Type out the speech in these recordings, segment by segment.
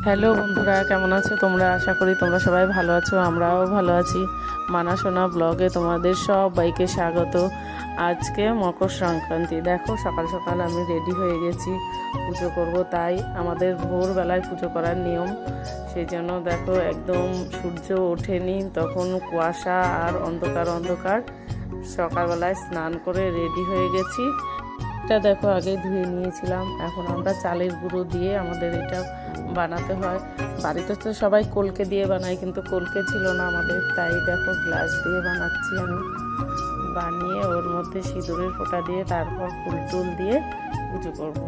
Hello বন্ধুরা, কেমন আছো তোমরা? আশা করি তোমরা সবাই ভালো আছো, আমরাও ভালো আছি। মানাসোনা ব্লগে তোমাদের সবাইকে স্বাগত। আজকে মকর সংক্রান্তি। দেখো সকাল সকাল আমি রেডি হয়ে গেছি, পুজো করব। তাই আমাদের ভোরবেলায় পুজো করার নিয়ম। সেই জন্য দেখো একদম সূর্য ওঠেনি, তখন কুয়াশা আর অন্ধকার অন্ধকার। সকালবেলায় স্নান করে রেডি হয়ে গেছি। এটা দেখো আগে ধুয়ে নিয়েছিলাম। এখন আমরা চালের গুঁড়ো দিয়ে আমাদের এটা বানাতে হয়। বাড়িতে তো সবাই কলকে দিয়ে বানায়, কিন্তু কলকে ছিল না আমাদের, তাই দেখো গ্লাস দিয়ে বানাচ্ছি আমি। বানিয়ে ওর মধ্যে সিঁদুরের ফোঁটা দিয়ে তারপর ফুল টুল দিয়ে পুজো করবো।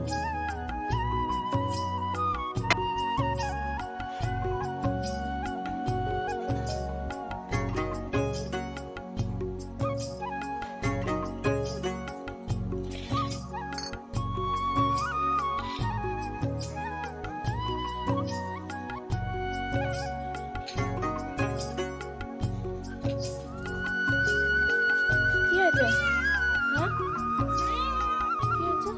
কি হয়েছে? হ্যাঁ কি হয়েছে?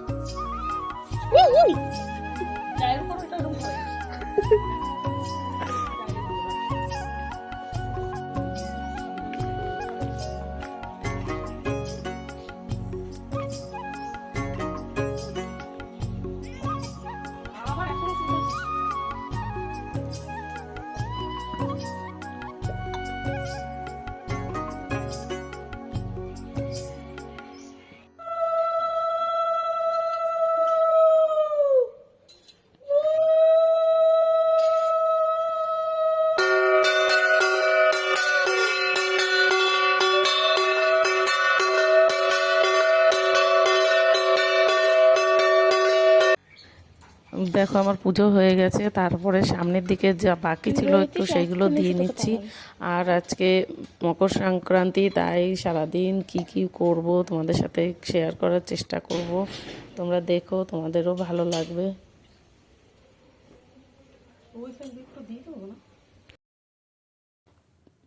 চায়ের পরোটা রুম করে। দেখো আমার পুজো হয়ে গেছে, তারপরে সামনের দিকে যা বাকি ছিল একটু সেইগুলো দিয়ে নিচ্ছি। আর আজকে মকর সংক্রান্তি, তাই সারাদিন কি কি করব তোমাদের সাথে শেয়ার করার চেষ্টা করব। তোমরা দেখো, তোমাদেরও ভালো লাগবে।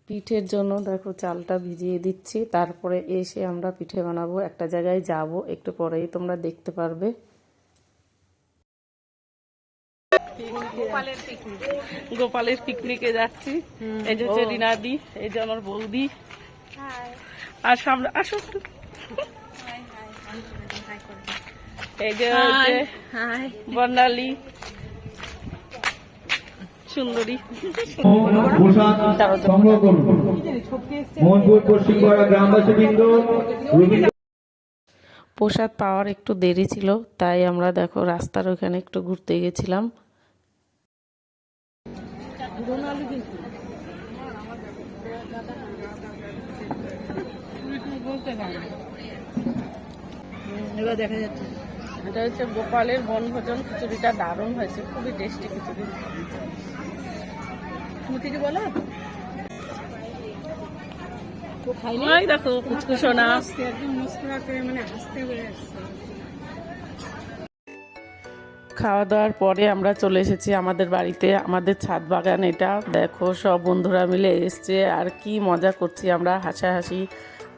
পিঠের জন্য দেখো চালটা ভিজিয়ে দিচ্ছি, তারপরে এসে আমরা পিঠে বানাবো। একটা জায়গায় যাব, একটু পরেই তোমরা দেখতে পারবে। গোপালের পিকনিকে যাচ্ছি। এই যে হচ্ছে রিনাদি, এই যে আমার বৌদি, আর সামনে আসো। এই যে হচ্ছে বর্ণালী সুন্দরী। প্রসাদ পাওয়ার একটু দেরি ছিল, তাই আমরা দেখো রাস্তার ওখানে একটু ঘুরতে গেছিলাম। এবার দেখা যাচ্ছে এটা হচ্ছে গোপালের বনভোজন। খিচুড়িটা দারুণ হয়েছে, খুবই টেস্টি খিচুড়ি। তুমি কিছু বলো? দেখো কুচকুশোনা খাওয়া দাওয়ার পরে আমরা চলে এসেছি আমাদের বাড়িতে। আমাদের ছাদ বাগান এটা। দেখো সব বন্ধুরা মিলে এসছে, আর কি মজা করছি আমরা, হাসাহাসি।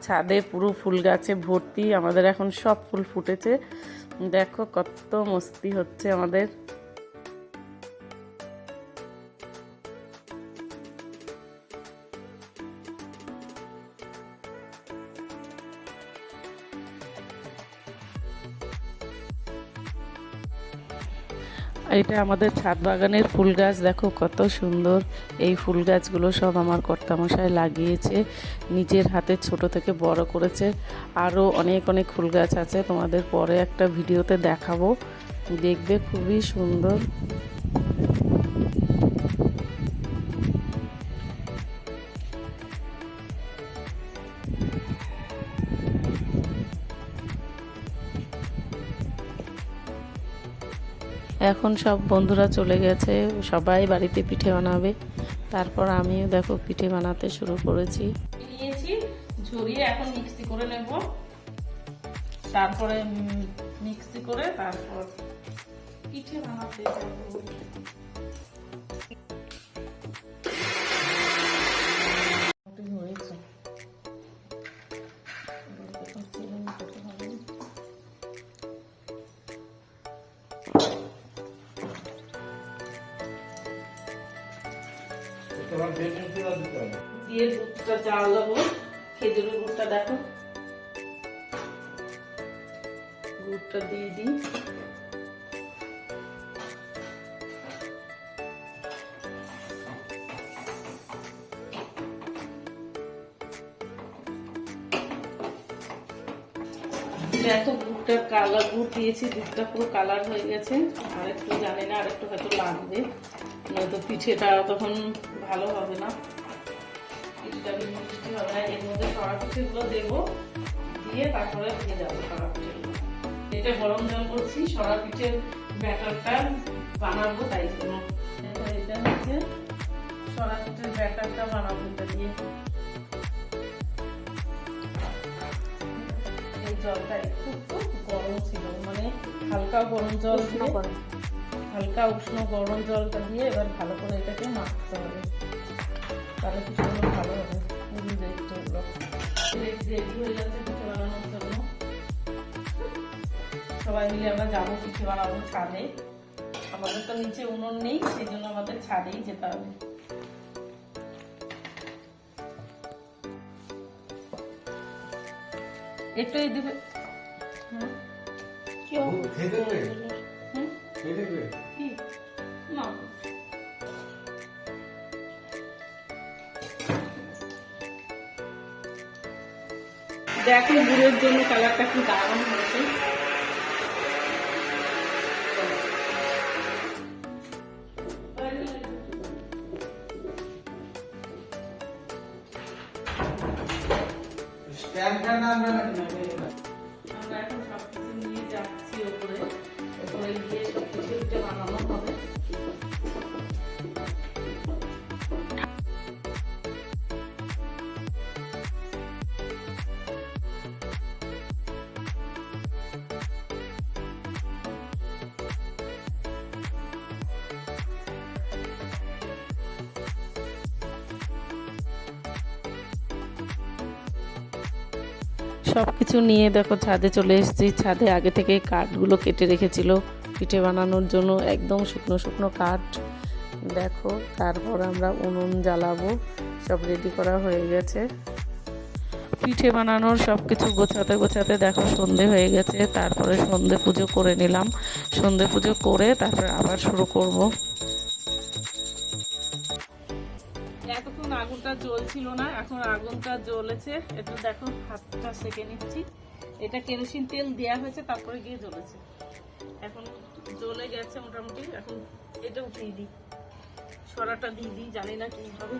ছাদে পুরো ফুল গাছে ভর্তি, আমাদের এখন সব ফুল ফুটেছে। দেখো কত মস্তি হচ্ছে আমাদের। এটা আমাদের ছাদ বাগানের ফুল গাছ। দেখো কত সুন্দর। এই ফুল গাছগুলো সব আমার কর্তামশাই লাগিয়েছে, নিজের হাতে ছোট থেকে বড় করেছে। আরও অনেক অনেক ফুল গাছ আছে, তোমাদের পরে একটা ভিডিওতে দেখাবো, দেখবে খুবই সুন্দর। এখন সব বন্ধুরা চলে গেছে, সবাই বাড়িতে পিঠে বানাবে। তারপর আমিও দেখো পিঠে বানাতে শুরু করেছি। নিয়েছি ঝরিয়ে এখন মিক্সি করে নেব, তারপরে মিক্সি করে তারপর পিঠে বানাতে যাবো। দিয়ে দুধটা চাল দেবো, খেজুরের গুড়টা দেখো, গুড়টা দিয়ে দিই। এত গুড়টা কালার, গুড় দিয়েছি, দুধটা পুরো কালার হয়ে গেছে। আর একটু জানি না, আর একটু হয়তো লাগবে, নয়তো পিঠেটা তখন ভালো হবে না, পিঠেটা মিষ্টি হবে না। এর মধ্যে সরা পিঠেগুলো দেবো, দিয়ে তারপরে দিয়ে যাবো সরা পিঠেগুলো। এটা গরম জল করছি, সরা পিঠের ব্যাটারটা বানাবো, তাই জন্য এটা হচ্ছে সরা পিঠের ব্যাটারটা বানাবো এটা দিয়ে। জলটা একটু গরম ছিল, মানে হালকা গরম জল দিয়ে, হালকা উষ্ণ গরম জলটা দিয়ে এবার ভালো করে এটাকে মাখতে হবে, তাহলে কিছুগুলো ভালো হবে। রেডি হয়ে যাচ্ছে পিঠে বানানোর জন্য। সবাই মিলে আমরা যাবো পিঠে বানাবো ছাদে। আমাদের তো নিচে উনুন নেই, সেই জন্য আমাদের ছাদেই যেতে হবে। একটু এদিকে কি না, দেখো গুড়ের জন্য কালারটা কি দারুণ হয়েছে। আমরা এখন সবকিছু নিয়ে যাচ্ছি ওপরে, ওপরে গিয়ে সবকিছু পিঠে বানানো হবে। সবকিছু নিয়ে দেখো ছাদে চলে এসেছি। ছাদে আগে থেকে কাঠগুলো কেটে রেখেছিল পিঠে বানানোর জন্য, একদম শুকনো শুকনো কাঠ। দেখো তারপর আমরা উনুন জ্বালাবো, সব রেডি করা হয়ে গেছে। পিঠে বানানোর সব কিছু গোছাতে গোছাতে দেখো সন্ধে হয়ে গেছে। তারপরে সন্ধে পুজো করে নিলাম, সন্ধে পুজো করে তারপর আবার শুরু করব। এতক্ষণ আগুনটা জ্বলছিল না, এখন আগুনটা জ্বলেছে। একটু দেখো হাতটা সেকে নিচ্ছি। এটা কেরোসিন তেল দেওয়া হয়েছে, তারপরে গিয়ে জ্বলেছে। এখন জ্বলে গেছে মোটামুটি। এখন এটা উঠিয়ে দিই, সরাটা দিয়ে দিই, জানি না কি হবে।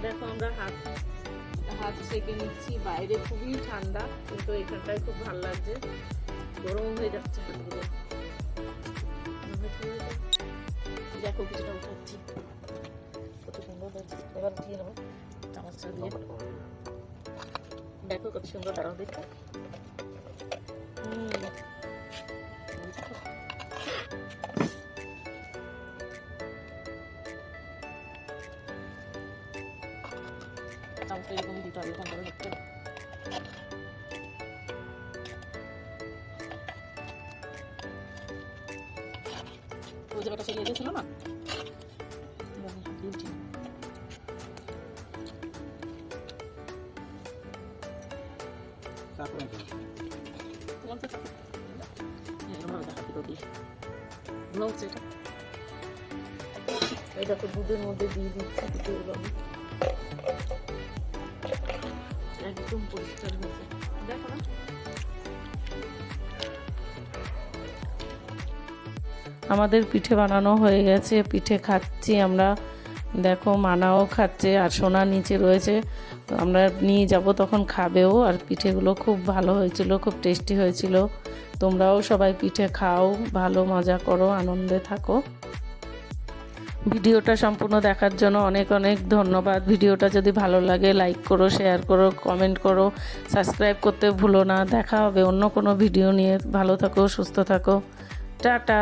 দেখো আমরা হাত সেকে নিচ্ছি। বাইরে খুবই ঠান্ডা, কিন্তু এখানটায় খুব ভালো লাগছে, গরম হয়ে যাচ্ছে হাতগুলো। দেখো কিছুটা উঠাচ্ছি, কত সুন্দর হয়েছে। এবার উঠিয়ে নেবো চামচটা দিয়ে। দেখো কত সুন্দর দাঁড়াও দেখতে। চামচটা এরকমই দিতে হবে, সুন্দর দেখতে। ওই জায়গাটা সরিয়ে দিয়েছিল না, এই দেখো দুধের মধ্যে দিয়ে দিচ্ছি পিঠেগুলো আমি। একদম পরিষ্কার হয়েছে, দেখো না। আমাদের পিঠে বানানো হয়ে গেছে, পিঠে খাচ্ছি আমরা। দেখো মানাও খাচ্ছে আর সোনা নিচে রয়েছে, আমরা নিয়ে যাব তখন খাবেও। আর পিঠেগুলো খুব ভালো হয়েছিল, খুব টেস্টি হয়েছিল। তোমরাও সবাই পিঠে খাও, ভালো মজা করো, আনন্দে থাকো। ভিডিওটা সম্পূর্ণ দেখার জন্য অনেক অনেক ধন্যবাদ। ভিডিওটা যদি ভালো লাগে লাইক করো, শেয়ার করো, কমেন্ট করো, সাবস্ক্রাইব করতে ভুলো না। দেখা হবে অন্য কোনো ভিডিও নিয়ে। ভালো থাকো, সুস্থ থাকো, টাটা।